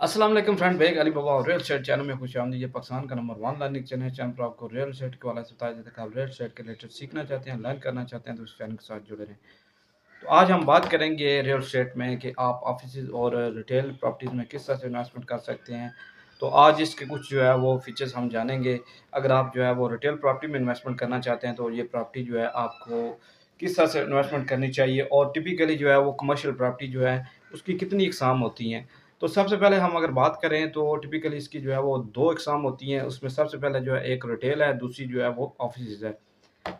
अस्सलाम वालेकुम friend, bag Ali बाबा और रियल एस्टेट चैनल में खुशामदीद। ये पाकिस्तान का नंबर 1 लर्निंग चैनल है। चैनल पर आपको रियल एस्टेट के हवाले से बताया जाता है कि आप रियल एस्टेट के रिलेटेड सीखना चाहते हैं, लर्न करना चाहते हैं तो इस चैनल के साथ जुड़े रहें। तो आज हम बात करेंगे रियल एस्टेट में कि आप ऑफिसेज और रिटेल प्रॉपर्टीज़ में किस तरह से इन्वेस्टमेंट कर सकते हैं। तो आज इसके कुछ जो है वो फीचर्स हम जानेंगे। अगर आप जो है वो रिटेल प्रॉपर्टी में इन्वेस्टमेंट करना चाहते हैं तो ये प्रॉपर्टी जो है आपको किस तरह से इन्वेस्टमेंट करनी चाहिए, और टिपिकली जो है वो कमर्शियल प्रॉपर्टी जो है उसकी कितनी इकसाम होती हैं। तो सबसे पहले हम अगर बात करें तो टिपिकली इसकी जो है वो 2 इकसाम होती हैं। उसमें सबसे पहले जो है एक रिटेल है, दूसरी जो है वो ऑफिसेज़ है।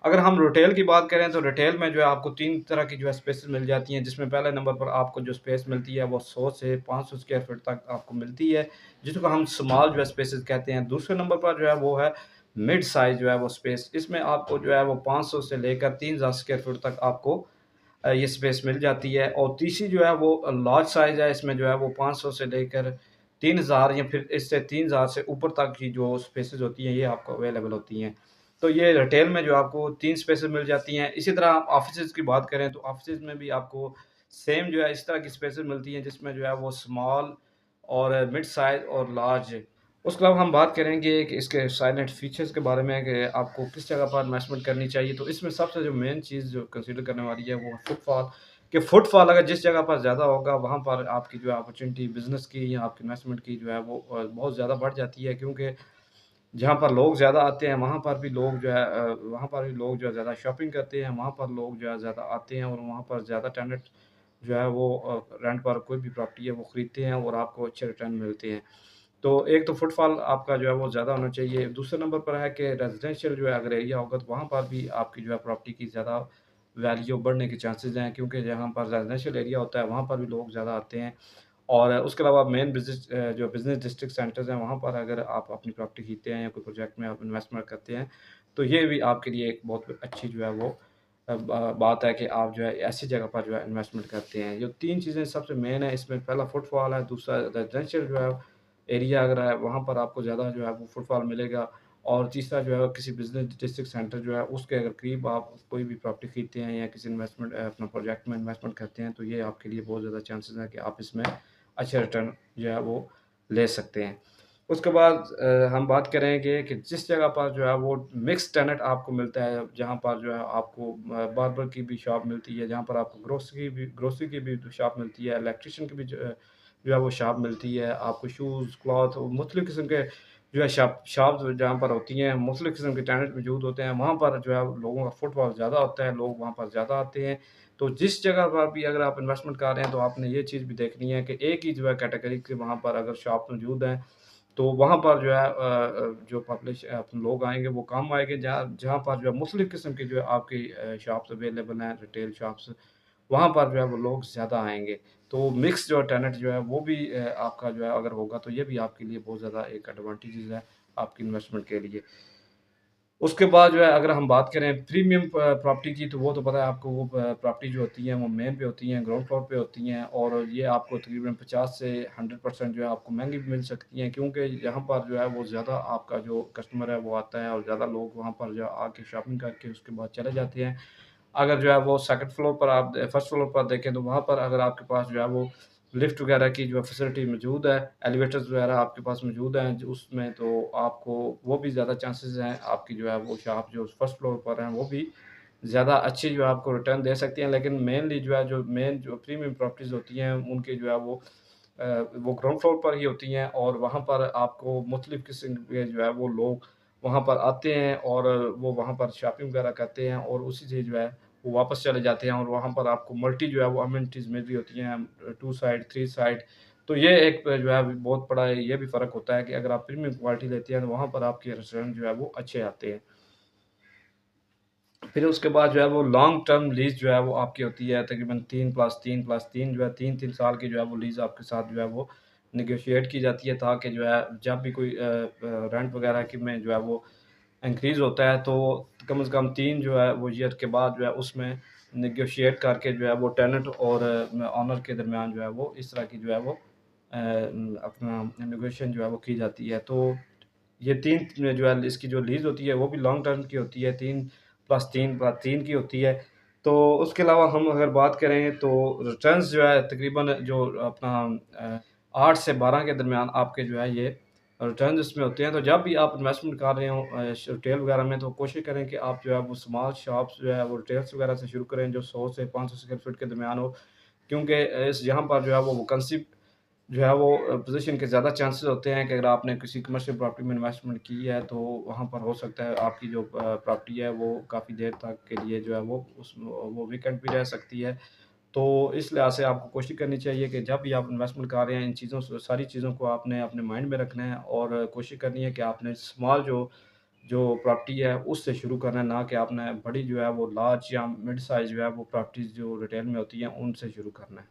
अगर हम रिटेल की बात करें तो रिटेल में जो है आपको 3 तरह की जो है स्पेसेस मिल जाती हैं, जिसमें पहले नंबर पर आपको जो स्पेस मिलती है वो 100 से 500 स्क्वायर फीट तक आपको मिलती है, जिसको हम स्मॉल जो है स्पेसेस कहते हैं। दूसरे नंबर पर जो है वो है मिड साइज़ जो है वो स्पेस। इसमें आपको जो है वो 500 से लेकर 3000 स्क्वायर फीट तक आपको ये स्पेस मिल जाती है। और तीसरी जो है वो लार्ज साइज़ है। इसमें जो है वो 500 से लेकर 3000 या फिर इससे 3000 से ऊपर तक की जो स्पेसेस होती हैं ये आपको अवेलेबल होती हैं। तो ये रिटेल में जो आपको 3 स्पेसेस मिल जाती हैं। इसी तरह आप ऑफ़िसेज़ की बात करें तो ऑफ़िसेज़ में भी आपको सेम जो है इस तरह की स्पेसेस मिलती हैं, जिसमें जो है वो स्मॉल और मिड साइज़ और लार्ज। उसके अलावा हम बात करेंगे कि इसके साइलेंट फीचर्स के बारे में कि आपको किस जगह पर इन्वेस्टमेंट करनी चाहिए। तो इसमें सबसे जो मेन चीज़ जो कंसीडर करने वाली है वो है फुटफॉल। कि फुटफॉल अगर जिस जगह पर ज़्यादा होगा वहाँ पर आपकी जो है अपॉर्चुनिटी बिज़नेस की या आपकी इन्वेस्टमेंट की जो है वो बहुत ज़्यादा बढ़ जाती है, क्योंकि जहाँ पर लोग ज़्यादा आते हैं वहाँ पर भी लोग जो है वहाँ पर भी लोग जो है ज़्यादा शॉपिंग करते हैं, वहाँ पर लोग जो है ज़्यादा आते हैं और वहाँ पर ज़्यादा टेनेंट जो है वो रेंट पर कोई भी प्रॉपर्टी है वो खरीदते हैं और आपको अच्छे रिटर्न मिलते हैं। तो एक तो फुटफॉल आपका जो है वो ज़्यादा होना चाहिए। दूसरे नंबर पर है कि रेज़िडेंशियल जो है अगर एरिया होगा तो वहाँ पर भी आपकी जो है प्रॉपर्टी की ज़्यादा वैल्यू बढ़ने के चांसेज़ हैं, क्योंकि जहाँ पर रेज़िडेंशियल एरिया होता है वहाँ पर भी लोग ज़्यादा आते हैं। और उसके अलावा मेन जो बिज़नेस डिस्ट्रिक्ट सेंटर्स हैं वहाँ पर अगर आप अपनी प्रॉपर्टी खरीदते हैं या कोई प्रोजेक्ट में आप इन्वेस्टमेंट करते हैं, तो ये भी आपके लिए एक बहुत अच्छी जो है वो बात है कि आप जो है ऐसी जगह पर जो है इन्वेस्टमेंट करते हैं। जो 3 चीज़ें सबसे मेन है इसमें, पहला फुटफॉल है, दूसरा रेज़िडेंशियल जो है एरिया अगर है वहाँ पर आपको ज़्यादा जो है वो फुटफॉल मिलेगा, और तीसरा जो है किसी बिज़नेस डिस्ट्रिक्ट सेंटर जो है उसके अगर करीब आप कोई भी प्रॉपर्टी खरीदते हैं या किसी इन्वेस्टमेंट अपना प्रोजेक्ट में इन्वेस्टमेंट करते हैं, तो ये आपके लिए बहुत ज़्यादा चांसेस हैं कि आप इसमें अच्छे रिटर्न जो है वो ले सकते हैं। उसके बाद हम बात करेंगे कि जिस जगह पर जो है वो मिक्स टेनेंट आपको मिलता है, जहाँ पर जो है आपको बार्बर की भी शॉप मिलती है, जहाँ पर आपको ग्रोसरी की भी शॉप मिलती है, इलेक्ट्रिशियन की भी जो है वो शॉप मिलती है, आपको शूज़, क्लॉथ और मुख्तलिफ़ किस्म के जो है शॉप्स जहाँ पर होती हैं, मुख्तलिफ़ किस्म के टेनेंट मौजूद होते हैं, वहाँ पर जो है लोगों का फुटफॉल ज़्यादा होता है, लोग वहाँ पर ज़्यादा आते हैं। तो जिस जगह पर भी अगर आप इन्वेस्टमेंट कर रहे हैं, तो आपने ये चीज़ भी देखनी है कि एक ही जो है कैटेगरी के वहाँ पर अगर शॉप मौजूद हैं, तो वहाँ पर जो है जो लोग आएँगे वो कम आएँगे, जहाँ जहाँ पर जो है मुख्तलिफ़ किस्म की जो है आपकी शॉप्स अवेलेबल हैं, रिटेल शॉप्स, वहाँ पर जो है वो लोग ज़्यादा आएँगे। तो मिक्स जो टेनेंट जो है वो भी आपका जो है अगर होगा तो ये भी आपके लिए बहुत ज़्यादा एक एडवांटेजेस है आपकी इन्वेस्टमेंट के लिए। उसके बाद जो है अगर हम बात करें प्रीमियम प्रॉपर्टी की, तो वो तो पता है आपको, वो प्रॉपर्टी जो होती हैं वो मेन पे होती हैं, ग्राउंड फ्लोर पे होती हैं, और ये आपको तकरीबन 50 से 100% जो है आपको महँगी भी मिल सकती हैं, क्योंकि यहाँ पर जो है वो ज़्यादा आपका जो कस्टमर है वो आता है और ज़्यादा लोग वहाँ पर जो आके शॉपिंग करके उसके बाद चले जाते हैं। अगर जो है वो सेकंड फ्लोर पर आप फर्स्ट फ्लोर पर देखें तो वहाँ पर अगर आपके पास जो है वो लिफ्ट वगैरह की जो है फैसिलिटी मौजूद है, एलिवेटर्स वगैरह आपके पास मौजूद हैं उसमें, तो आपको वो भी ज़्यादा चांसेस हैं आपकी जो है वो शॉप जो फर्स्ट फ्लोर पर हैं वो भी ज़्यादा अच्छी जो है आपको रिटर्न दे सकती हैं। लेकिन मेनली जो है जो मेन जो प्रीमियम प्रॉपर्टीज़ होती हैं उनके जो है वो ग्राउंड फ्लोर पर ही होती हैं, और वहाँ पर आपको मुख्तलिफ़ किस्म के जो है वो लोग वहाँ पर आते हैं और वो वहाँ पर शॉपिंग वगैरह करते हैं और उसी से जो है वो वापस चले जाते हैं, और वहाँ पर आपको मल्टी जो है वो अमेनिटीज़ मिल रही होती हैं 2 साइड, 3 साइड। तो ये एक जो है बहुत बड़ा ये भी फ़र्क होता है कि अगर आप प्रीमियम क्वालिटी लेते हैं तो वहाँ पर आपके रेस्टोरेंट जो है वो अच्छे आते हैं। फिर उसके बाद जो है वो लॉन्ग टर्म लीज़ जो है वो आपकी होती है तकरीबन 3+3+3 जो है 3-3 साल की जो है वो लीज़ आपके साथ जो है वो नेगोशिएट की जाती है, ताकि जो है जब भी कोई रेंट वगैरह की में जो है वो इंक्रीज़ होता है, तो कम से कम 3 जो है वो ईयर के बाद जो है उसमें नेगोशिएट करके जो है वो टेनेंट और ओनर के दरमियान जो है वो इस तरह की जो है वो अपना नेगोशिएशन जो है वो की जाती है। तो ये 3 जो है इसकी जो लीज़ होती है वो भी लॉन्ग टर्म की होती है, 3+3+3 की होती है। तो उसके अलावा हम अगर बात करें तो रिटर्न्स जो है तकरीबन जो अपना 8 से 12 के दरमियान आपके जो है ये रिटर्न्स इसमें होते हैं। तो जब भी आप इन्वेस्टमेंट कर रहे हो रिटेल वगैरह में, तो कोशिश करें कि आप जो है वो स्मॉल शॉप्स जो है वो रिटेल्स वगैरह से शुरू करें जो 100 से 500 स्क्वायर फीट के दरमियान हो। क्योंकि इस यहाँ पर जो है वो वैकेंसी जो है वो पोज़ीशन के ज़्यादा चांसेस होते हैं कि अगर आपने किसी कमर्शियल प्रॉपर्टी में इन्वेस्टमेंट की है, तो वहाँ पर हो सकता है आपकी जो प्रॉपर्टी है वो काफ़ी देर तक के लिए जो है वो वेकेंट भी रह सकती है। तो इस लिहाज से आपको कोशिश करनी चाहिए कि जब भी आप इन्वेस्टमेंट कर रहे हैं, इन चीज़ों से सारी चीज़ों को आपने अपने माइंड में रखना है और कोशिश करनी है कि आपने स्मॉल जो जो प्रॉपर्टी है उससे शुरू करना है, ना कि आपने बड़ी जो है वो लार्ज या मिड साइज़ जो है वो प्रॉपर्टीज़ जो रिटेल में होती हैं उनसे शुरू करना है।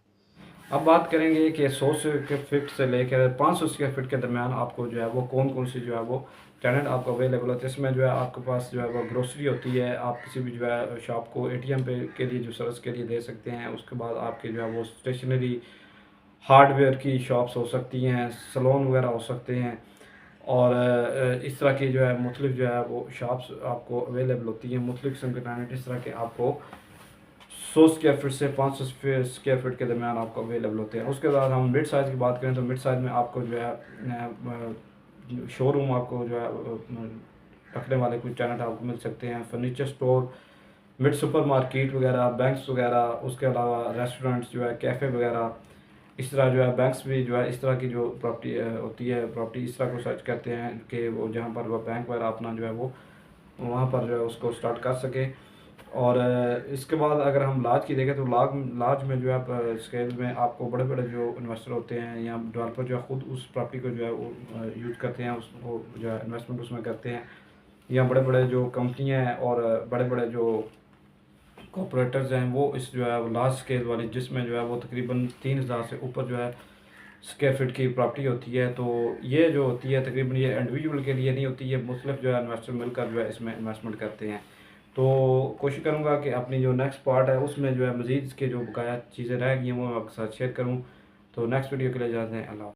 अब बात करेंगे कि 100 स्क्वायर फीट से लेकर 500 स्क्वायर फीट के दरमियान आपको जो है वो कौन-कौन सी जो है वो टेनेंट आपको अवेलेबल होते हैं। इसमें जो है आपके पास जो है वो ग्रोसरी होती है, आप किसी भी जो है शॉप को एटीएम पे के लिए जो सर्विस के लिए दे सकते हैं। उसके बाद आपके जो है वो स्टेशनरी, हार्डवेयर की शॉप्स हो सकती हैं, सैलून वगैरह हो सकते हैं और इस तरह की जो है मुख्तलिफ जो है वो शॉप्स आपको अवेलेबल होती हैं। मुख्तलिफ किस्म के टेनेंट इस तरह के आपको 100 स्क्वायर फीट से 500 स्क्वायर फीट के दरमियान आपको अवेलेबल होते हैं। उसके बाद हम मिड साइज़ की बात करें तो मिड साइज़ में आपको जो है शोरूम आपको जो है रखने वाले कुछ टेनेंट आपको मिल सकते हैं। Furniture store, mid super market वगैरह, बैंक्स वगैरह, उसके अलावा रेस्टोरेंट्स जो है, कैफ़े वगैरह, इस तरह जो है बैंक्स भी जो है इस तरह की जो प्रॉपर्टी होती है, प्रॉपर्टी इस तरह को सर्च करते हैं कि वो जहाँ पर वो बैंक वगैरह अपना जो है वो वहाँ पर जो है उसको स्टार्ट कर सकें। और इसके बाद अगर हम लार्ज की देखें तो लार्ज में जो है स्केल में आपको बड़े-बड़े जो इन्वेस्टर होते हैं या डेवलपर जो है ख़ुद उस प्रॉपर्टी को जो है वो यूज़ करते हैं, उसको जो है इन्वेस्टमेंट उसमें करते हैं। या बड़े-बड़े जो कंपनियाँ हैं और बड़े-बड़े जो कॉर्पोरेटर्स हैं वो इस जो है लार्ज स्केल वाली जिसमें जो है वो तकरीबन 3000 से ऊपर जो है स्क्वायर फीट की प्रॉपर्टी होती है। तो ये जो होती है तकरीबन ये इंडिविजुअल के लिए नहीं होती, ये मुख्तलिफ जो है इन्वेस्टर मिलकर जो है इसमें इन्वेस्टमेंट करते हैं। तो कोशिश करूँगा कि अपनी जो नेक्स्ट पार्ट है उसमें जो है मज़ीद इसके जो बकाया चीज़ें रह गई हैं वो मैं आपके साथ शेयर करूँ। तो नेक्स्ट वीडियो के लिए इजाज़त दें। अल्लाह।